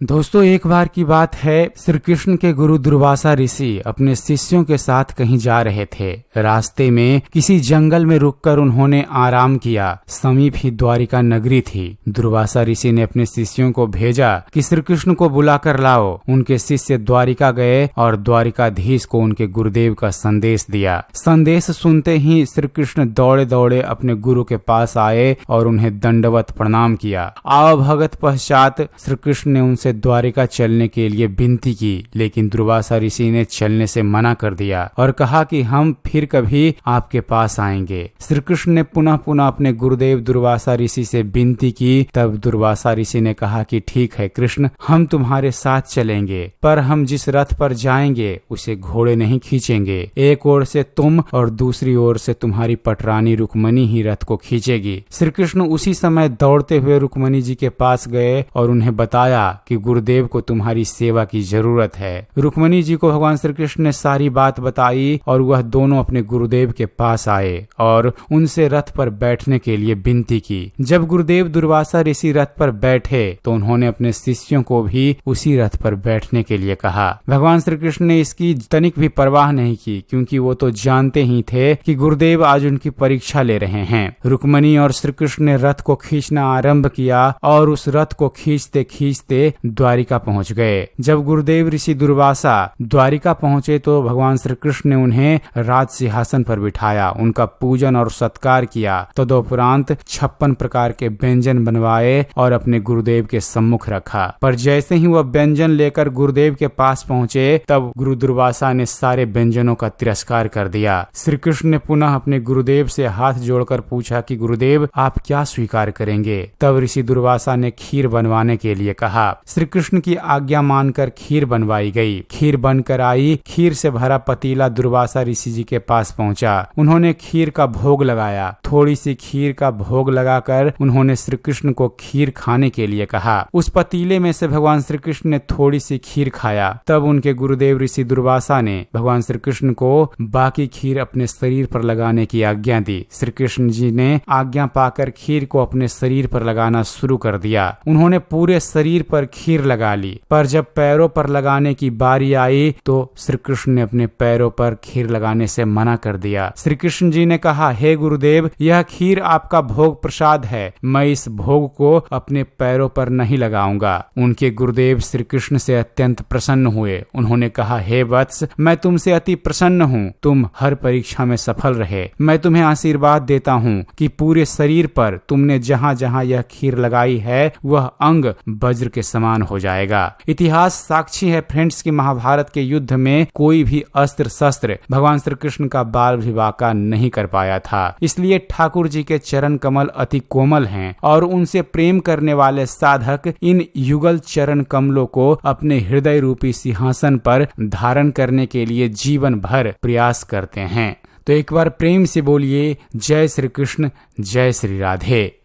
दोस्तों, एक बार की बात है, श्री कृष्ण के गुरु दुर्वासा ऋषि अपने शिष्यों के साथ कहीं जा रहे थे। रास्ते में किसी जंगल में रुककर उन्होंने आराम किया। समीप ही द्वारिका नगरी थी। दुर्वासा ऋषि ने अपने शिष्यों को भेजा कि श्री कृष्ण को बुलाकर लाओ। उनके शिष्य द्वारिका गए और द्वारिकाधीश को उनके गुरुदेव का संदेश दिया। संदेश सुनते ही श्री कृष्ण दौड़े दौड़े अपने गुरु के पास आए और उन्हें दंडवत प्रणाम किया। आवभगत पश्चात श्री कृष्ण ने उनसे द्वारिका चलने के लिए विनती की, लेकिन दुर्वासा ऋषि ने चलने से मना कर दिया और कहा कि हम फिर कभी आपके पास आएंगे। श्री कृष्ण ने पुनः पुनः अपने गुरुदेव दुर्वासा ऋषि से विनती की। तब दुर्वासा ऋषि ने कहा कि ठीक है कृष्ण, हम तुम्हारे साथ चलेंगे, पर हम जिस रथ पर जाएंगे उसे घोड़े नहीं खींचेंगे। एक ओर से तुम और दूसरी ओर से तुम्हारी पटरानी रुक्मणी ही रथ को खींचेगी। श्री कृष्ण उसी समय दौड़ते हुए रुक्मणी जी के पास गए और उन्हें बताया कि गुरुदेव को तुम्हारी सेवा की जरूरत है। रुक्मणी जी को भगवान श्री कृष्ण ने सारी बात बताई और वह दोनों अपने गुरुदेव के पास आए और उनसे रथ पर बैठने के लिए विनती की। जब गुरुदेव दुर्वासा ऋषि रथ पर बैठे तो उन्होंने अपने शिष्यों को भी उसी रथ पर बैठने के लिए कहा। भगवान श्री कृष्ण ने इसकी तनिक भी परवाह नहीं की, क्योंकि वो तो जानते ही थे कि गुरुदेव आज उनकी परीक्षा ले रहे हैं। रुक्मणी और श्री कृष्ण ने रथ को खींचना आरंभ किया और उस रथ को खींचते खींचते द्वारिका पहुंच गए। जब गुरुदेव ऋषि दुर्वासा द्वारिका पहुंचे तो भगवान श्री कृष्ण ने उन्हें राज सिंहासन पर बिठाया, उनका पूजन और सत्कार किया। तदुपरांत 56 प्रकार के व्यंजन बनवाए और अपने गुरुदेव के सम्मुख रखा। पर जैसे ही वह व्यंजन लेकर गुरुदेव के पास पहुंचे, तब गुरु दुर्वासा ने सारे व्यंजनों का तिरस्कार कर दिया। श्री कृष्ण ने पुनः अपने गुरुदेव से हाथ जोड़कर पूछा कि गुरुदेव, आप क्या स्वीकार करेंगे? तब ऋषि दुर्वासा ने खीर बनवाने के लिए कहा। श्री कृष्ण की आज्ञा मानकर खीर बनवाई गई। खीर बनकर आई। खीर से भरा पतीला दुर्वासा ऋषि जी के पास पहुंचा। उन्होंने खीर का भोग लगाया। थोड़ी सी खीर का भोग लगाकर उन्होंने श्री कृष्ण को खीर खाने के लिए कहा। उस पतीले में से भगवान श्री कृष्ण ने थोड़ी सी खीर खाया। तब उनके गुरुदेव ऋषि दुर्वासा ने भगवान श्री कृष्ण को बाकी खीर अपने शरीर पर लगाने की आज्ञा दी। श्री कृष्ण जी ने आज्ञा पाकर खीर को अपने शरीर पर लगाना शुरू कर दिया। उन्होंने पूरे शरीर पर खीर लगा ली, पर जब पैरों पर लगाने की बारी आई तो श्री कृष्ण ने अपने पैरों पर खीर लगाने से मना कर दिया। श्री कृष्ण जी ने कहा, हे गुरुदेव, यह खीर आपका भोग प्रसाद है, मैं इस भोग को अपने पैरों पर नहीं लगाऊंगा। उनके गुरुदेव श्री कृष्ण से अत्यंत प्रसन्न हुए। उन्होंने कहा, हे वत्स, मैं तुमसे अति प्रसन्न हूँ। तुम हर परीक्षा में सफल रहे। मैं तुम्हें आशीर्वाद देता हूँ कि पूरे शरीर पर तुमने जहाँ जहाँ यह खीर लगाई है वह अंग वज्र के समान हो जाएगा। इतिहास साक्षी है फ्रेंड्स कि महाभारत के युद्ध में कोई भी अस्त्र शस्त्र भगवान श्री कृष्ण का बाल विवाह का नहीं कर पाया था। इसलिए ठाकुर जी के चरण कमल अति कोमल हैं और उनसे प्रेम करने वाले साधक इन युगल चरण कमलों को अपने हृदय रूपी सिंहासन पर धारण करने के लिए जीवन भर प्रयास करते हैं। तो एक बार प्रेम से बोलिए, जय श्री कृष्ण, जय श्री राधे।